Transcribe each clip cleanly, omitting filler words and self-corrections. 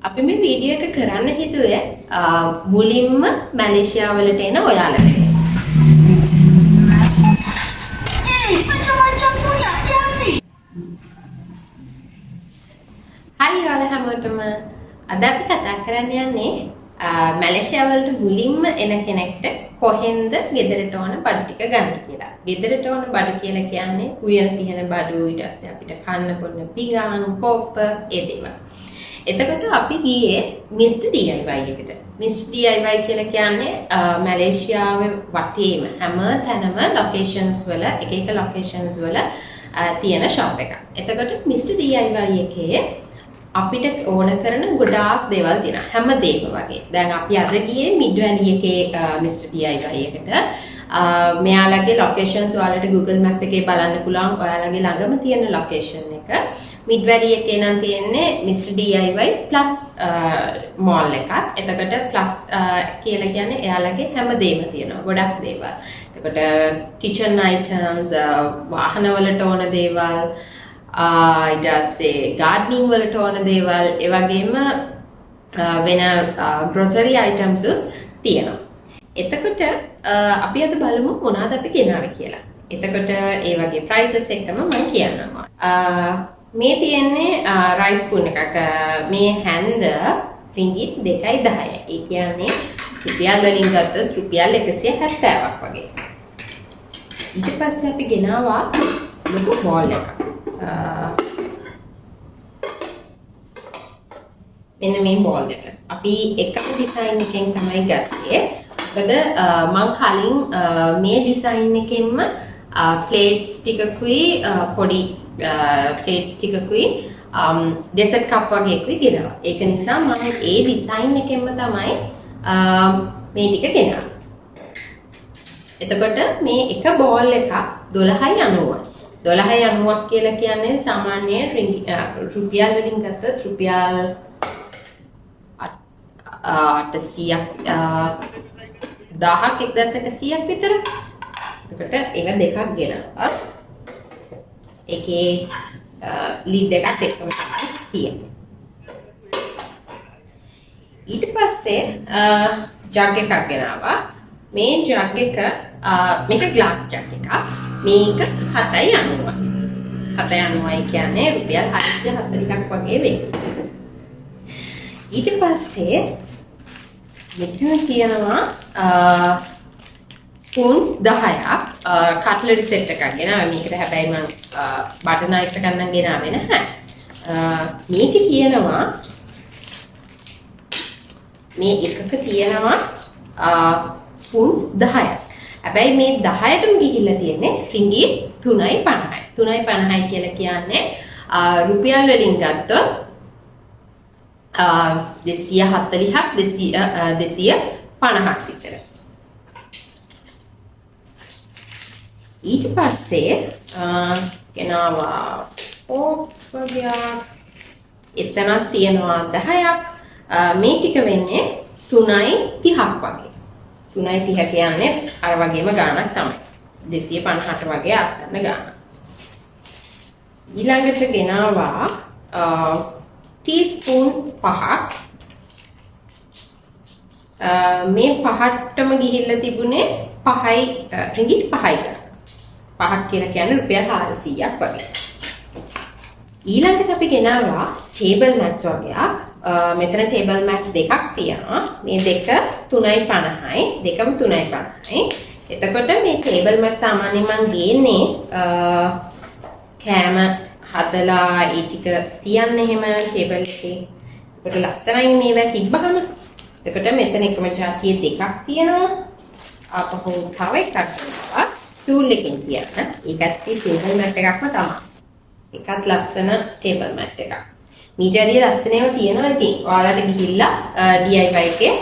අපි මේ වීඩියෝ එක කරන්න හිතුවේ මුලින්ම මැලේසියා වලට එන ඔයාලට. හයි ඔයාලා හැමෝටම අද අපි කතා කරන්න යන්නේ මැලේසියා වලට මුලින්ම එන කෙනෙක්ට කොහෙන්ද ගෙදරට ඕන බඩු ටික ගන්න කියලා. ගෙදරට ඕන බඩු කියලා කියන්නේ උයන පිහන බඩු, ඊට පස්සේ අපිට කන්න බොන්න පිඟාන, කෝප්ප ඒ දේවල්. එතකොට අපි ගියේ mr.diy එකට. mr.diy කියලා කියන්නේ මැලේසියාවේ වටේම හැම තැනම ලොකේෂන්ස් වල එක ලොකේෂන්ස් වල තියෙන shop එකක්. එතකොට mr.diy එකේ අපිට ඕන කරන ගොඩාක් දේවල් තියෙනවා. හැමදේම වගේ. දැන් අපි අද ගියේ මිඩ්වැලි එකේ mr.diy එකට. මෙයාලගේ ලොකේෂන්ස් ඔයාලට Google Map එකේ බලන්න පුළුවන්. ඔයාලගේ ළඟම තියෙන ලොකේෂන් එක. මිඩ්වැලි එකේ නම් තියෙන්නේ mr.diy plus mall එකක්. එතකොට plus කියලා කියන්නේ එයාලගේ හැමදේම තියෙනවා. ගොඩක් දේවල්. එතකොට kitchen items, වාහන වලට ඕන දේවල්, ඊට පස්සේ gardening වලට ඕන දේවල්, ඒ වගේම වෙන grocery items තියෙනවා. එතකොට අපි අද බලමු මොනවද අපි ගෙනාවේ කියලා. එතකොට ඒ වගේ prices එකම මම කියන්නම්. මේ තියෙන්නේ rice spoon එකක්. මේ හැන්ද ringgit 2.10. ඒ කියන්නේ රුපියල් වලින් ගත්තොත් රුපියල් 170ක් වගේ. ඊට පස්සේ අපි ගෙනාවා ලොකු bowl එකක්. මෙන්න මේ bowl එක. අපි එකම design එකෙන් තමයි ගත්තේ. මොකද මම කලින් මේ design එකෙන්ම plates ටිකකුයි පොඩි plates ටිකකුයි dessert cup වගේකුයි ගෙනාවා. ඒක නිසා මම ඒ design එකෙන්ම තමයි මේ ටික ගෙනාවේ. එතකොට මේ එක bowl එකක් 12.90. 12.90ක් කියලා කියන්නේ සාමාන්‍ය රුපියල් වලින් ගත්තොත් රුපියල් 800ක් 1000ක් 1100ක් විතර. එතකොට ඒක දෙකක් ගෙනාවා. ඒකේ ලීඩ් එකත් එක්කම තියෙනවා. ඊට පස්සේ ජග් එකක් ගෙනාවා. මේ ජග් එක මේක ග්ලාස් ජග් එකක්. මේක 7.90. 7.90යි කියන්නේ රුපියල් 440ක් වගේ වෙන්නේ. ඊට පස්සේ මෙතන තියෙනවා spoons 10ක් cutlery set එකක් ගෙනාවා. මේකට හැබැයි මම butter knife එකක් නම් ගෙනාවේ නැහැ. මේකේ තියෙනවා මේ එකක තියෙනවා spoons 10ක්. හැබැයි මේ 10ටම ගිහිල්ලා තියෙන්නේ ringgit 3.50යි. 3.50යි කියලා කියන්නේ රුපියල් වලින් ගත්තොත් 240ක් 250ක් විතර. ඊට පස්සේ ගෙනාවා forks වගේ. එතනක් තියෙනවා 10ක්. මේ ටික වෙන්නේ 3.30ක් වගේ. 3.30 කියන්නේ අර වගේම ගාණක් තමයි. 250ට වගේ ආසන්න ගාණක්. ඊළඟට ගෙනාවා teaspoon 5ක්. මේ පහටම ගිහිල්ලා තිබුණේ 5යි ringgit 5යි. 5ක් කියලා කියන්නේ රුපියල් 400ක් වගේ. ඊළඟට අපි ගෙනාවා table mats වගේක්. මෙතන table mats දෙකක් තියෙනවා. මේ දෙක 3.50යි. දෙකම 3.50යි. එතකොට මේ table mats සාමාන්‍යයෙන් මම ගේන්නේ කෑම හදලා ඒ ටික තියන්න එහෙම ටේබල් එකේ. ඒකට ලස්සනයි මේවා තිබ්බහම. එතකොට මෙතන එකම જાතිය දෙකක් තියෙනවා. ආපහු තව එකක් තියෙනවා. ස්ටූල් එකකින් තියන්න. ඒකත් ටේබල් මැට් එකක්ම තමයි. ඒකත් ලස්සන ටේබල් මැට් එකක්. මීටරේ ලස්සනේම තියෙනවා. ඉතින් ඔයාලට ගිහිල්ලා DIY එකේ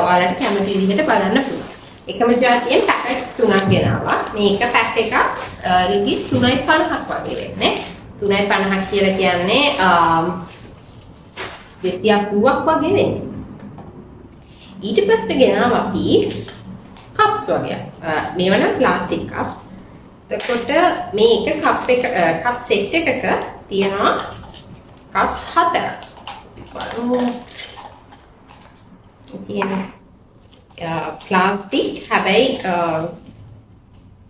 ඔයාලට කැමති විදිහට බලන්න පුළුවන්. එකම જાතියෙන් පැකට් 3ක් ගෙනාවා. මේ එක පැක් එකක් ringgit 3.50ක් වගේ වෙන්නේ. 3.50ක් කියලා කියන්නේ 280ක් වගේ වෙන්නේ. ඊට පස්සේ ගෙනාවා අපි cups වගේ. මේවා නම් plastic cups. එතකොට මේ එක cup set එකක තියෙනවා cups 4ක්. බලමු. ඉතින් ප්ලාස්ටික් හැබැයි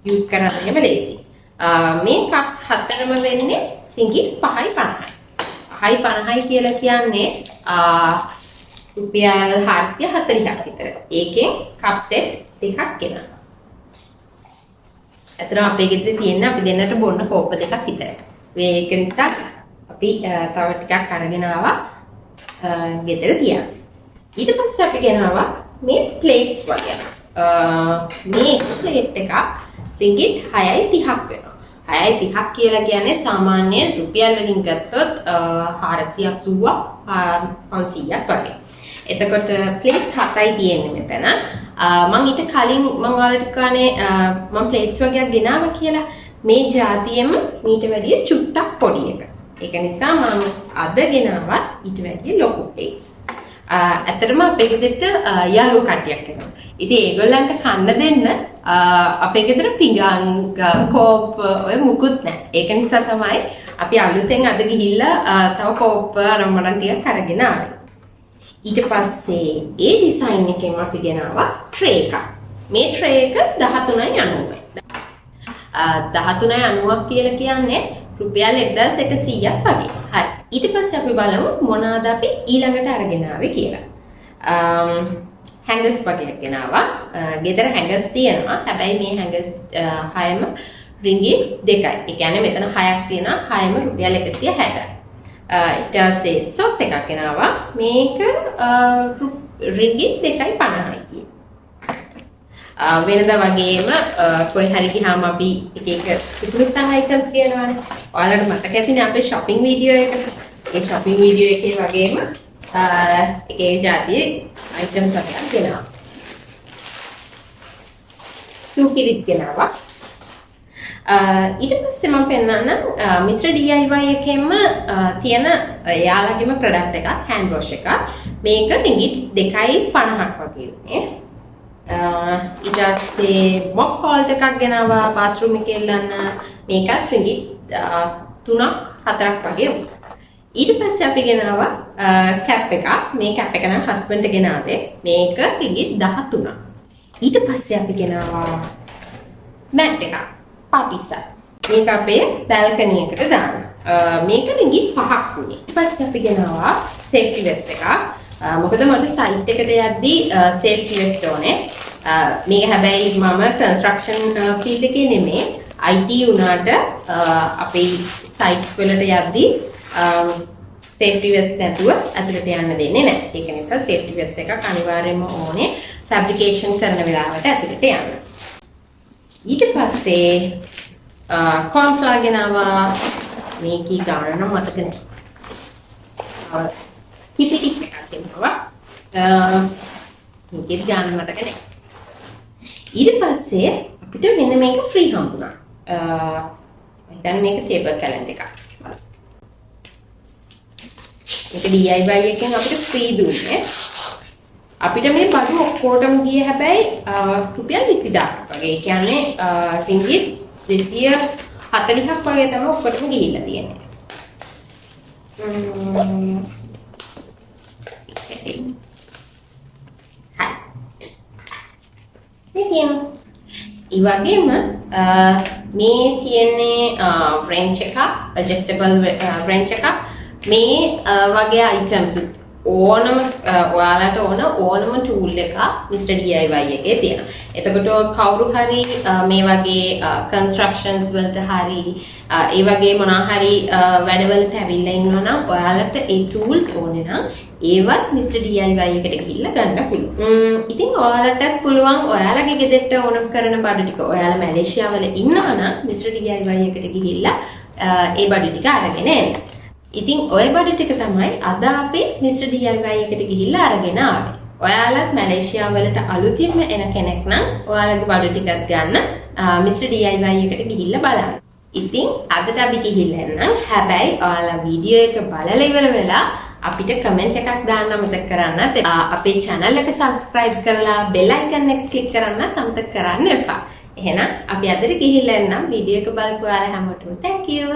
යූස් කරන්නම ලේසි. මේ කප්ස් හතරම වෙන්නේ රිංගිත් 5.50යි. 5.50යි කියලා කියන්නේ රුපියල් 440ක් විතර. ඒකෙන් කප් සෙට් දෙකක් ගෙනවා. ඇත්තටම අපේ ගෙදර තියෙන අපි දෙන්නට බොන්න කෝප්ප දෙකක් විතරයි. ඒක නිසා අපි තව ටිකක් අරගෙන ආවා ගෙදර තියන්න. ඊට පස්සේ අපි ගෙනාවා මේ ප්ලේට්ස් වගේ. මේ ප්ලේට් එක රිංගිත් 6.30ක් වෙනවා. 6.30ක් කියලා කියන්නේ සාමාන්‍යයෙන් රුපියල් වලින් ගත්තොත් 480ක් 500ක් වගේ. එතකොට ප්ලේට් 7යි තියෙන්නේ මෙතන. මම ඊට කලින් මම ඔයාලට කනේ මම ප්ලේට්ස් වගේක් ගෙනාවා කියලා. මේ જાතියෙම මීට වැඩිය චුට්ටක් පොඩි එක. ඒක නිසා මම අද ගෙනාවා ඊට වැඩිය ලොකු ප්ලේට්ස්. ඇත්තටම අපේ ගෙදරට යාළුවෝ කට්ටියක් එනවා. ඉතින් ඒගොල්ලන්ට කන්න දෙන්න අපේ ගෙදර පිඟාන් කෝප් ඔය මුකුත් නැහැ. ඒක නිසා තමයි අපි අලුතෙන් අද ගිහිල්ලා තව කෝප් අරමුණක් ටිකක් අරගෙන ආවේ. ඊට පස්සේ ඒ ඩිසයින් එකෙන් අපි ගෙනාවා ට්‍රේ එකක්. මේ ට්‍රේ එක 13.90යි. 13.90ක් කියලා කියන්නේ රුපියල් 1100ක් වගේ. හරි. ඊට පස්සේ අපි බලමු මොනවාද අපි ඊළඟට අරගෙන ආවේ කියලා. හැංගර්ස් වගේ ගෙනාවා. ගෙදර හැංගර්ස් තියෙනවා. හැබැයි මේ හැංගර්ස් 6ම රිංගිත් 2යි. ඒ කියන්නේ මෙතන 6ක් තියෙනවා. 6ම රුපියල් 160යි. ඊට පස්සේ සෝස් එකක් ගෙනාවා. මේක රිංගිත් 2.50යි. වෙනදා වගේම කොයි හරි ගියාම අපි එක එක පිටුලිත් අයිටම්ස් කියනවානේ. ඔයාලට මතක ඇතිනේ අපේ shopping video එක. ඒ shopping video එකේ වගේම එක එක જાතියේ items වගේ දෙනවා. සූකිරිත් ගෙනාවා. ඊට පස්සේ මම පෙන්නන්නම් mr.diy එකෙන්ම තියෙන යාළගේම product එකක් hand wash එකක්. මේක රිංගිත් 2.50ක් වගේ උනේ. ඊට පස්සේ මොප් හෝල්ඩ් එකක් ගෙනාවා bathroom එකේ එල්ලන්න. මේකත් රිංගිත් 3ක් 4ක් වගේ වුණා. ඊට පස්සේ අපි ගෙනාවා කැප් එකක්. මේ කැප් එක නම් හස්බන්ඩ් ගෙනාවේ. මේක රිංගිත් 13ක්. ඊට පස්සේ අපි ගෙනාවා මැට් එකක්. පාටිසා. මේක අපේ බැල්කනි එකට දාන්න. මේක රිංගිත් 5ක් වුණේ. ඊට පස්සේ අපි ගෙනාවා සේෆ්ටි වෙස්ට් එකක්. මොකද මට සයිට් එකට යද්දී සේෆ්ටි වෙස්ට් ඕනේ. මේක හැබැයි මම කන්ස්ට්‍රක්ෂන් ෆීල්ඩ් එකේ නෙමෙයි. IT උනාට අපේ සයිට් වලට යද්දී සේෆ්ටි වෙස්ට් නැතුව ඇතුළට යන්න දෙන්නේ නැහැ. ඒක නිසා සේෆ්ටි වෙස්ට් එකක් අනිවාර්යයෙන්ම ඕනේ ෆැබ්‍රිකේෂන් කරන වෙලාවට ඇතුළට යන්න. ඊට පස්සේ කෝන්ෆ්ලවර් ගෙනාවා. මේකේ ගාන නම් මතක නැහැ. හිපිටික් එකක් ගෙනාවා. මේකේ ගාන මතක නැහැ. ඊට පස්සේ අපිට මෙන්න මේක ෆ්‍රී හම්බුණා. දැන් මේක ටේබල් කැලෙන්ඩර් එකක්. මේක DIY එකෙන් අපිට ෆ්‍රී දුන්නේ. අපිට මේ බඩු ඔක්කොටම ගියේ හැබැයි රුපියල් 20000ක් වගේ. ඒ කියන්නේ රිංගිත් 240ක් වගේ තමයි ඔක්කොටම ගිහිල්ලා තියෙන්නේ. ඒ වගේම මේ තියෙන්නේ wrench එකක්, adjustable wrench එකක්. මේ වගේ items ඕනම ඔයාලට ඕනම tool එකක් mr.diy එකේ තියෙනවා. එතකොට කවුරු හරි මේ වගේ constructions වලට හරි ඒ වගේ මොනවා හරි වැඩවලට ඇවිල්ලා ඉන්නවා නම් ඔයාලට ඒ tools ඕනේ නම් ඒවත් mr.diy එකට ගිහිල්ලා ගන්න පුළුවන්. ඉතින් ඔයාලටත් පුළුවන් ඔයාලගේ ගෙදරට ඕන කරන බඩු ටික ඔයාලා මැලේසියා වල ඉන්නවා නම් mr.diy එකට ගිහිල්ලා ඒ බඩු ටික අරගෙන එන්න. ඉතින් ඔය බඩු ටික තමයි අද අපි mr.diy එකට ගිහිල්ලා අරගෙන ආවේ. ඔයාලත් මැලේසියා වලට අලුතින්ම එන කෙනෙක් නම් ඔයාලගේ බඩු ටිකක් ගන්න mr.diy එකට ගිහිල්ලා බලන්න. ඉතින් අදට අපි ගිහිල්ලා එන්නම්. හැබැයි ඔයාලා වීඩියෝ එක බලලා ඉවර වෙලා අපිට කමෙන්ට් එකක් දාන්න අමතක කරන්නත් අපේ channel එක subscribe කරලා bell icon එක click කරන්නත් අමතක කරන්න එපා. එහෙනම් අපි අදට ගිහිල්ලා එන්නම්. වීඩියෝ එක බලපු ඔයාලා හැමෝටම thank you.